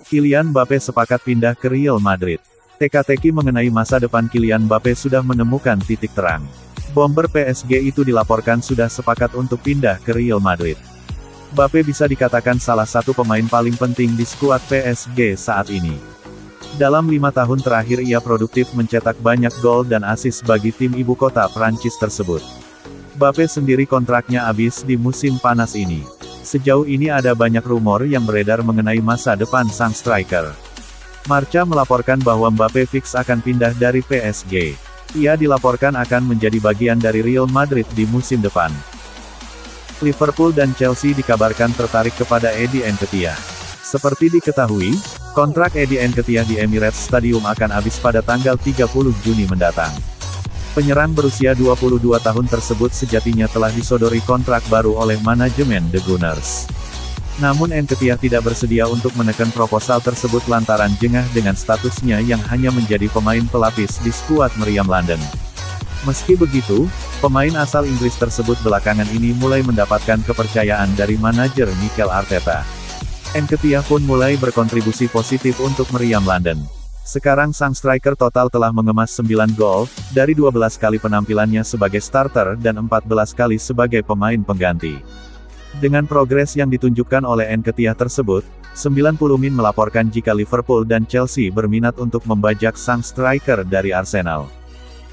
Kylian Mbappe sepakat pindah ke Real Madrid. Teka-teki mengenai masa depan Kylian Mbappe sudah menemukan titik terang. Bomber PSG itu dilaporkan sudah sepakat untuk pindah ke Real Madrid. Mbappe bisa dikatakan salah satu pemain paling penting di skuad PSG saat ini. Dalam 5 tahun terakhir ia produktif mencetak banyak gol dan assist bagi tim ibu kota Prancis tersebut. Mbappe sendiri kontraknya habis di musim panas ini. Sejauh ini ada banyak rumor yang beredar mengenai masa depan sang striker. Marca melaporkan bahwa Mbappe fix akan pindah dari PSG. Ia dilaporkan akan menjadi bagian dari Real Madrid di musim depan. Liverpool dan Chelsea dikabarkan tertarik kepada Eddie Nketiah. Seperti diketahui, kontrak Eddie Nketiah di Emirates Stadium akan habis pada tanggal 30 Juni mendatang. Penyerang berusia 22 tahun tersebut sejatinya telah disodori kontrak baru oleh manajemen The Gunners. Namun Nketiah tidak bersedia untuk menekan proposal tersebut lantaran jengah dengan statusnya yang hanya menjadi pemain pelapis di skuad meriam London. Meski begitu, pemain asal Inggris tersebut belakangan ini mulai mendapatkan kepercayaan dari manajer Mikel Arteta. Nketiah pun mulai berkontribusi positif untuk meriam London. Sekarang sang striker total telah mengemas 9 gol, dari 12 kali penampilannya sebagai starter dan 14 kali sebagai pemain pengganti. Dengan progres yang ditunjukkan oleh Nketiah tersebut, 90 Min melaporkan jika Liverpool dan Chelsea berminat untuk membajak sang striker dari Arsenal.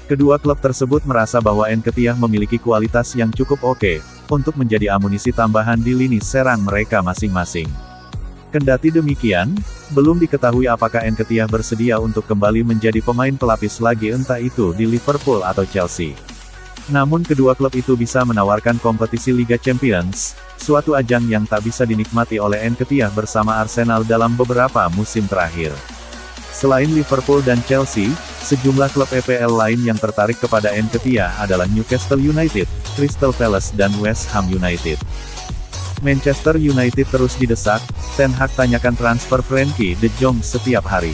Kedua klub tersebut merasa bahwa Nketiah memiliki kualitas yang cukup oke, untuk menjadi amunisi tambahan di lini serang mereka masing-masing. Kendati demikian, belum diketahui apakah Nketiah bersedia untuk kembali menjadi pemain pelapis lagi entah itu di Liverpool atau Chelsea. Namun kedua klub itu bisa menawarkan kompetisi Liga Champions, suatu ajang yang tak bisa dinikmati oleh Nketiah bersama Arsenal dalam beberapa musim terakhir. Selain Liverpool dan Chelsea, sejumlah klub EPL lain yang tertarik kepada Nketiah adalah Newcastle United, Crystal Palace dan West Ham United. Manchester United terus didesak, Ten Hag tanyakan transfer Frenkie de Jong setiap hari.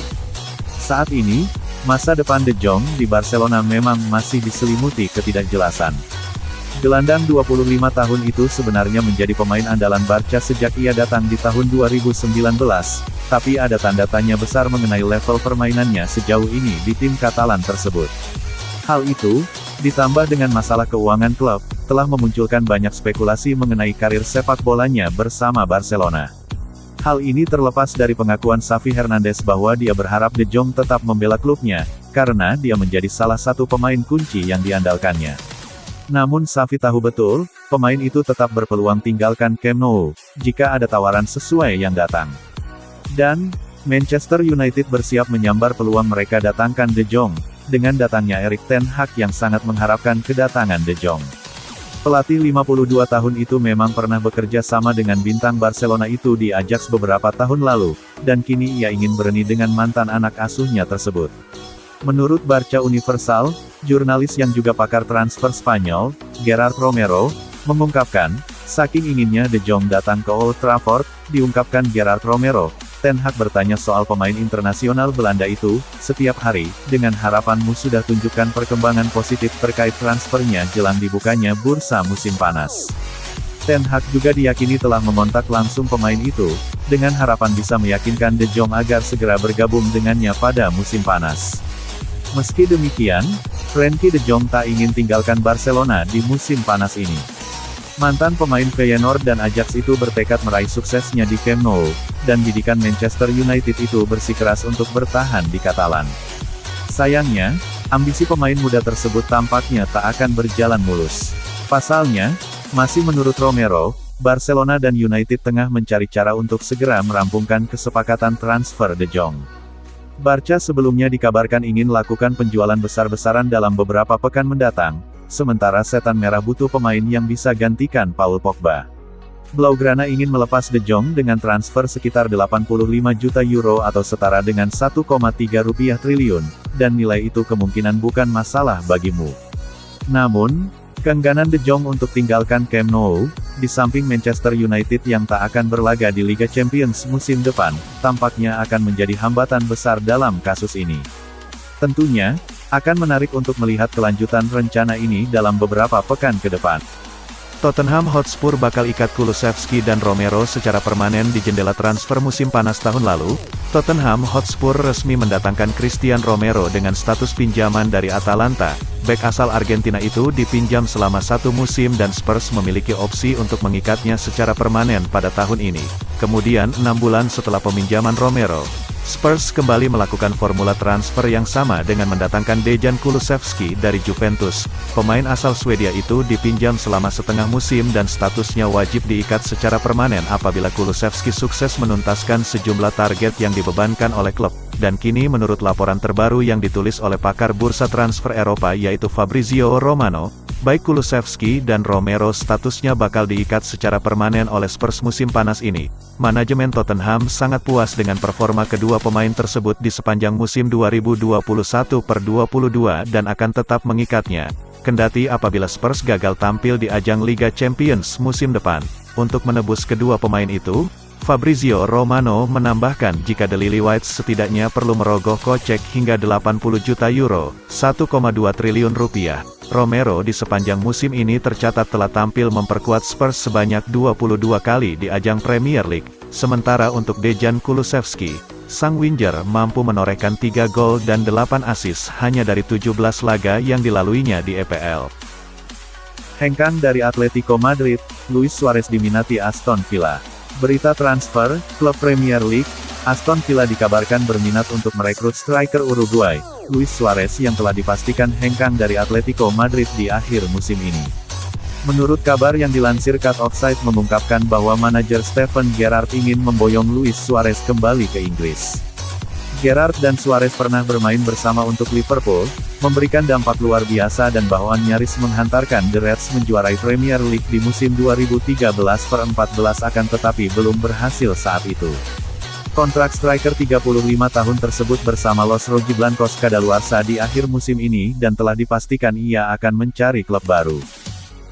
Saat ini, masa depan de Jong di Barcelona memang masih diselimuti ketidakjelasan. Gelandang 25 tahun itu sebenarnya menjadi pemain andalan Barca sejak ia datang di tahun 2019, tapi ada tanda tanya besar mengenai level permainannya sejauh ini di tim Katalan tersebut. Hal itu, ditambah dengan masalah keuangan klub, telah memunculkan banyak spekulasi mengenai karir sepak bolanya bersama Barcelona. Hal ini terlepas dari pengakuan Xavi Hernandez bahwa dia berharap De Jong tetap membela klubnya, karena dia menjadi salah satu pemain kunci yang diandalkannya. Namun Xavi tahu betul, pemain itu tetap berpeluang tinggalkan Camp Nou, jika ada tawaran sesuai yang datang. Dan, Manchester United bersiap menyambar peluang mereka datangkan De Jong, dengan datangnya Erik ten Hag yang sangat mengharapkan kedatangan De Jong. Pelatih 52 tahun itu memang pernah bekerja sama dengan bintang Barcelona itu di Ajax beberapa tahun lalu, dan kini ia ingin berani dengan mantan anak asuhnya tersebut. Menurut Barca Universal, jurnalis yang juga pakar transfer Spanyol, Gerard Romero, mengungkapkan, saking inginnya De Jong datang ke Old Trafford, diungkapkan Gerard Romero, Ten Hag bertanya soal pemain internasional Belanda itu, setiap hari, dengan harapanmu sudah tunjukkan perkembangan positif terkait transfernya jelang dibukanya bursa musim panas. Ten Hag juga diyakini telah mengontak langsung pemain itu, dengan harapan bisa meyakinkan De Jong agar segera bergabung dengannya pada musim panas. Meski demikian, Frenkie de Jong tak ingin tinggalkan Barcelona di musim panas ini. Mantan pemain Feyenoord dan Ajax itu bertekad meraih suksesnya di Camp Nou, dan didikan Manchester United itu bersikeras untuk bertahan di Katalan. Sayangnya, ambisi pemain muda tersebut tampaknya tak akan berjalan mulus. Pasalnya, masih menurut Romero, Barcelona dan United tengah mencari cara untuk segera merampungkan kesepakatan transfer De Jong. Barca sebelumnya dikabarkan ingin lakukan penjualan besar-besaran dalam beberapa pekan mendatang, sementara Setan Merah butuh pemain yang bisa gantikan Paul Pogba. Blaugrana ingin melepas De Jong dengan transfer sekitar 85 juta euro atau setara dengan 1,3 triliun, dan nilai itu kemungkinan bukan masalah bagimu. Namun, keengganan De Jong untuk tinggalkan Camp Nou, di samping Manchester United yang tak akan berlaga di Liga Champions musim depan, tampaknya akan menjadi hambatan besar dalam kasus ini. Tentunya, akan menarik untuk melihat kelanjutan rencana ini dalam beberapa pekan ke depan. Tottenham Hotspur bakal ikat Kulusevski dan Romero secara permanen di jendela transfer musim panas tahun lalu, Tottenham Hotspur resmi mendatangkan Christian Romero dengan status pinjaman dari Atalanta. Bek asal Argentina itu dipinjam selama 1 musim dan Spurs memiliki opsi untuk mengikatnya secara permanen pada tahun ini. Kemudian 6 bulan setelah peminjaman Romero, Spurs kembali melakukan formula transfer yang sama dengan mendatangkan Dejan Kulusevski dari Juventus. Pemain asal Swedia itu dipinjam selama setengah musim dan statusnya wajib diikat secara permanen apabila Kulusevski sukses menuntaskan sejumlah target yang dibebankan oleh klub. Dan kini menurut laporan terbaru yang ditulis oleh pakar bursa transfer Eropa yaitu Fabrizio Romano, baik Kulusevski dan Romero statusnya bakal diikat secara permanen oleh Spurs musim panas ini. Manajemen Tottenham sangat puas dengan performa kedua pemain tersebut di sepanjang musim 2021-22 dan akan tetap mengikatnya. Kendati apabila Spurs gagal tampil di ajang Liga Champions musim depan. Untuk menebus kedua pemain itu, Fabrizio Romano menambahkan jika The Lily-Whites setidaknya perlu merogoh kocek hingga 80 juta euro, 1,2 triliun rupiah. Romero di sepanjang musim ini tercatat telah tampil memperkuat Spurs sebanyak 22 kali di ajang Premier League. Sementara untuk Dejan Kulusevski, sang winger mampu menorehkan 3 gol dan 8 assist hanya dari 17 laga yang dilaluinya di EPL. Hengkang dari Atletico Madrid, Luis Suarez diminati Aston Villa. Berita transfer, klub Premier League, Aston Villa dikabarkan berminat untuk merekrut striker Uruguay, Luis Suarez yang telah dipastikan hengkang dari Atletico Madrid di akhir musim ini. Menurut kabar yang dilansir Cut Offside mengungkapkan bahwa manajer Steven Gerrard ingin memboyong Luis Suarez kembali ke Inggris. Gerrard dan Suarez pernah bermain bersama untuk Liverpool, memberikan dampak luar biasa dan bahkan nyaris menghantarkan The Reds menjuarai Premier League di musim 2013-14 akan tetapi belum berhasil saat itu. Kontrak striker 35 tahun tersebut bersama Los Rojiblancos kadaluarsa di akhir musim ini dan telah dipastikan ia akan mencari klub baru.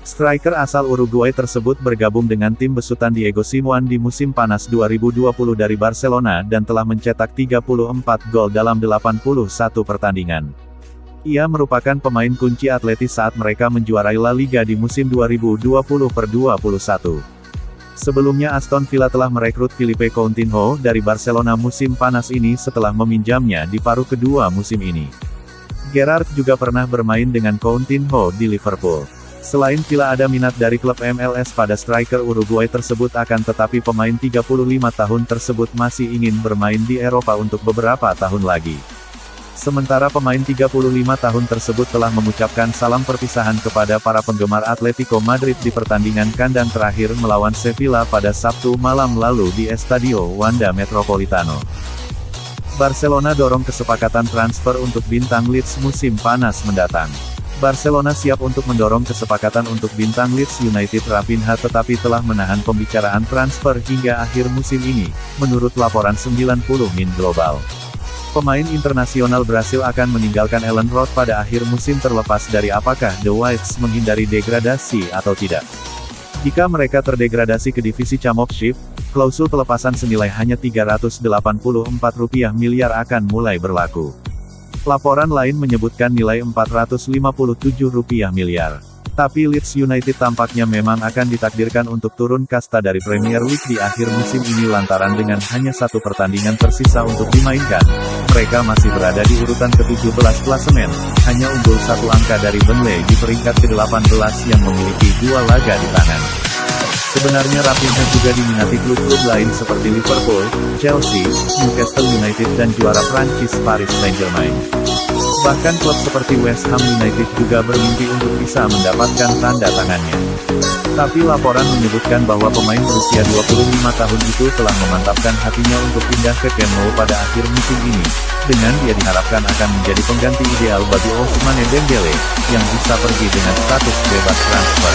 Striker asal Uruguay tersebut bergabung dengan tim besutan Diego Simeone di musim panas 2020 dari Barcelona dan telah mencetak 34 gol dalam 81 pertandingan. Ia merupakan pemain kunci Atleti saat mereka menjuarai La Liga di musim 2020-21. Sebelumnya Aston Villa telah merekrut Philippe Coutinho dari Barcelona musim panas ini setelah meminjamnya di paruh kedua musim ini. Gerrard juga pernah bermain dengan Coutinho di Liverpool. Selain Villa ada minat dari klub MLS pada striker Uruguay tersebut akan tetapi pemain 35 tahun tersebut masih ingin bermain di Eropa untuk beberapa tahun lagi. Sementara pemain 35 tahun tersebut telah mengucapkan salam perpisahan kepada para penggemar Atletico Madrid di pertandingan kandang terakhir melawan Sevilla pada Sabtu malam lalu di Estadio Wanda Metropolitano. Barcelona dorong kesepakatan transfer untuk bintang Leeds musim panas mendatang. Barcelona siap untuk mendorong kesepakatan untuk bintang Leeds United Raphinha tetapi telah menahan pembicaraan transfer hingga akhir musim ini, menurut laporan 90 Min Global. Pemain internasional Brasil akan meninggalkan Ellen Road pada akhir musim terlepas dari apakah The Whites menghindari degradasi atau tidak. Jika mereka terdegradasi ke divisi Championship, klausul pelepasan senilai hanya Rp384 miliar akan mulai berlaku. Laporan lain menyebutkan nilai Rp457 miliar. Tapi Leeds United tampaknya memang akan ditakdirkan untuk turun kasta dari Premier League di akhir musim ini lantaran dengan hanya 1 pertandingan tersisa untuk dimainkan. Mereka masih berada di urutan ke-17 klasemen, hanya unggul 1 angka dari Burnley di peringkat ke-18 yang memiliki 2 laga di tangan. Sebenarnya Raphinha juga diminati klub-klub lain seperti Liverpool, Chelsea, Newcastle United dan juara Prancis Paris Saint-Germain. Bahkan klub seperti West Ham United juga bermimpi untuk bisa mendapatkan tanda tangannya. Tapi laporan menyebutkan bahwa pemain berusia 25 tahun itu telah memantapkan hatinya untuk pindah ke Camp Nou pada akhir musim ini. Dengan dia diharapkan akan menjadi pengganti ideal bagi Ousmane Dembele, yang bisa pergi dengan status bebas transfer.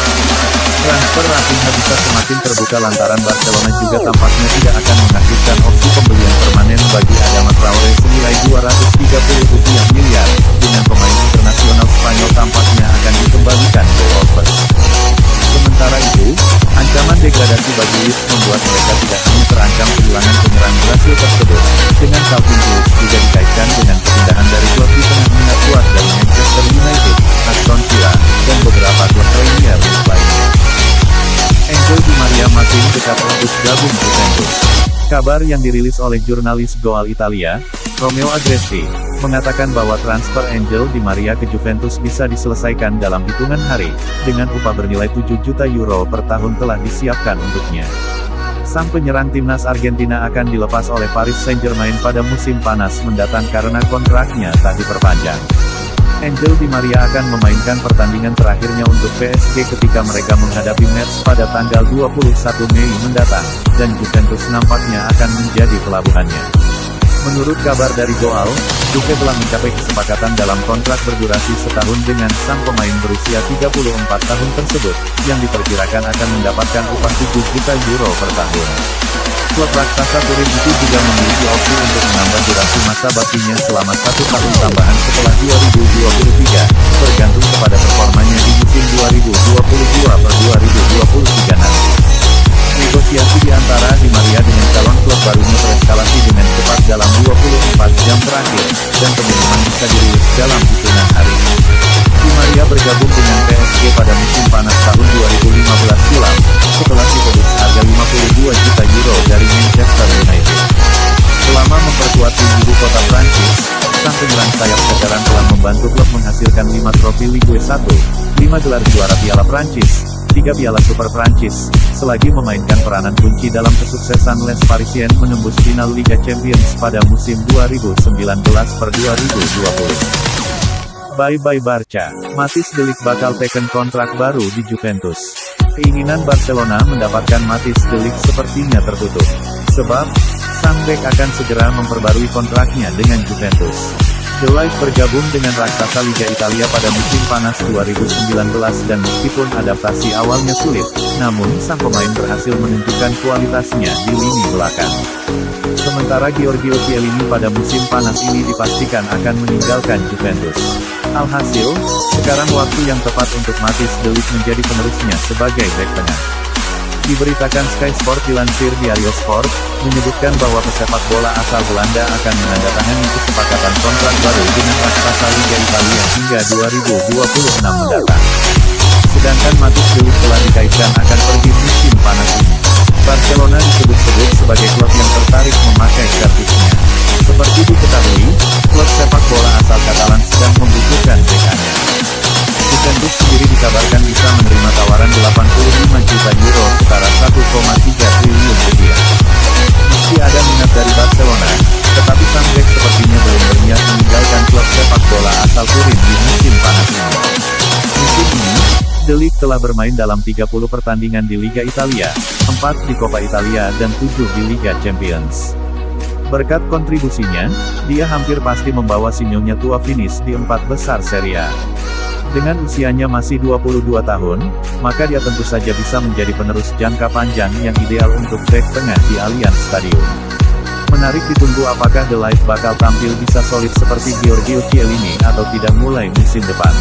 Transfer Raphinha bisa semakin terbuka lantaran Barcelona juga tampaknya tidak akan mengaktifkan opsi pembelian permanen bagi Adama Traore senilai Rp230 miliar, dengan pemain internasional Spanyol tampaknya akan dikembalikan ke Wolves. Sementara itu, ancaman degradasi bagi Leeds membuat mereka tidak hanya terancam kehilangan penyerang Brasil tersebut, dengan Calvin Phillips juga dikaitkan dengan kepindahan dari klub di tengah minat kuat dari Manchester United, Aston Villa, dan beberapa klub Premier League lainnya. Angel Di Maria masih dekat untuk gabung Juventus. Kabar yang dirilis oleh jurnalis Goal Italia, Romeo Agresti, mengatakan bahwa transfer Angel Di Maria ke Juventus bisa diselesaikan dalam hitungan hari, dengan upah bernilai 7 juta euro per tahun telah disiapkan untuknya. Sang penyerang timnas Argentina akan dilepas oleh Paris Saint-Germain pada musim panas mendatang karena kontraknya tak diperpanjang. Angel Di Maria akan memainkan pertandingan terakhirnya untuk PSG ketika mereka menghadapi Metz pada tanggal 21 Mei mendatang, dan Juventus nampaknya akan menjadi pelabuhannya. Menurut kabar dari Goal, Juve telah mencapai kesepakatan dalam kontrak berdurasi setahun dengan sang pemain berusia 34 tahun tersebut, yang diperkirakan akan mendapatkan upah 7 juta euro per tahun. Klub raksasa Turin itu juga memiliki opsi untuk menambah durasi masa baktinya selama 1 tahun tambahan setelah 2023, bergantung kepada performanya di musim 2022/2023 nanti. Negosiasi di antara Di Maria dengan calon klub barunya bereskalasi dengan cepat dalam 24 jam terakhir, dan pengumuman bisa dirilis dalam hitungan hari. Di Maria bergabung dengan PSG pada musim panas tahun 2015 silam, setelah ditebus harga 52 juta euro dari Manchester United. Selama memperkuat tim ibu kota Prancis, sang penyerang sayap veteran telah membantu klub menghasilkan 5 trofi Ligue 1, 5 gelar juara Piala Prancis, 3 Piala Super Prancis, selagi memainkan peranan kunci dalam kesuksesan Les Parisiens menembus final Liga Champions pada musim 2019/2020. Bye-bye Barca, Mathis De Ligt bakal teken kontrak baru di Juventus. Keinginan Barcelona mendapatkan Mathis De Ligt sepertinya tertutup. Sebab, sang bek akan segera memperbarui kontraknya dengan Juventus. De Ligt bergabung dengan raksasa Liga Italia pada musim panas 2019 dan meskipun adaptasi awalnya sulit, namun sang pemain berhasil menunjukkan kualitasnya di lini belakang. Sementara Giorgio Chiellini pada musim panas ini dipastikan akan meninggalkan Juventus. Alhasil, sekarang waktu yang tepat untuk Mathis De Ligt menjadi penerusnya sebagai bek tengah. Diberitakan Sky Sport dilansir Diario Sport, menyebutkan bahwa pesepak bola asal Belanda akan menandatangani kesepakatan kontrak baru dengan raksasa Liga Italia hingga 2026 mendatang. Sedangkan Mathis De Ligt telah dikaitkan akan pergi musim panas ini. Barcelona disebut-sebut sebagai klub yang tertarik memakai servisnya. Seperti diketahui, klub sepak bola asal Katalan sedang membutuhkan bek-nya. Juventus sendiri dikabarkan bisa menerima tawaran 85 juta euro setara 1,3 triliun rupiah. Meski ada minat dari Barcelona, tetapi sang bek sepertinya belum berniat meninggalkan klub sepak bola asal Turin di musim panas ini. Musim ini, De Ligt telah bermain dalam 30 pertandingan di Liga Italia, 4 di Coppa Italia dan 7 di Liga Champions. Berkat kontribusinya, dia hampir pasti membawa Signonnya tua finish di 4 besar Serie A. Dengan usianya masih 22 tahun, maka dia tentu saja bisa menjadi penerus jangka panjang yang ideal untuk bek tengah di Allianz Stadium. Menarik ditunggu apakah De Ligt bakal tampil bisa solid seperti Giorgio Chiellini atau tidak mulai musim depan.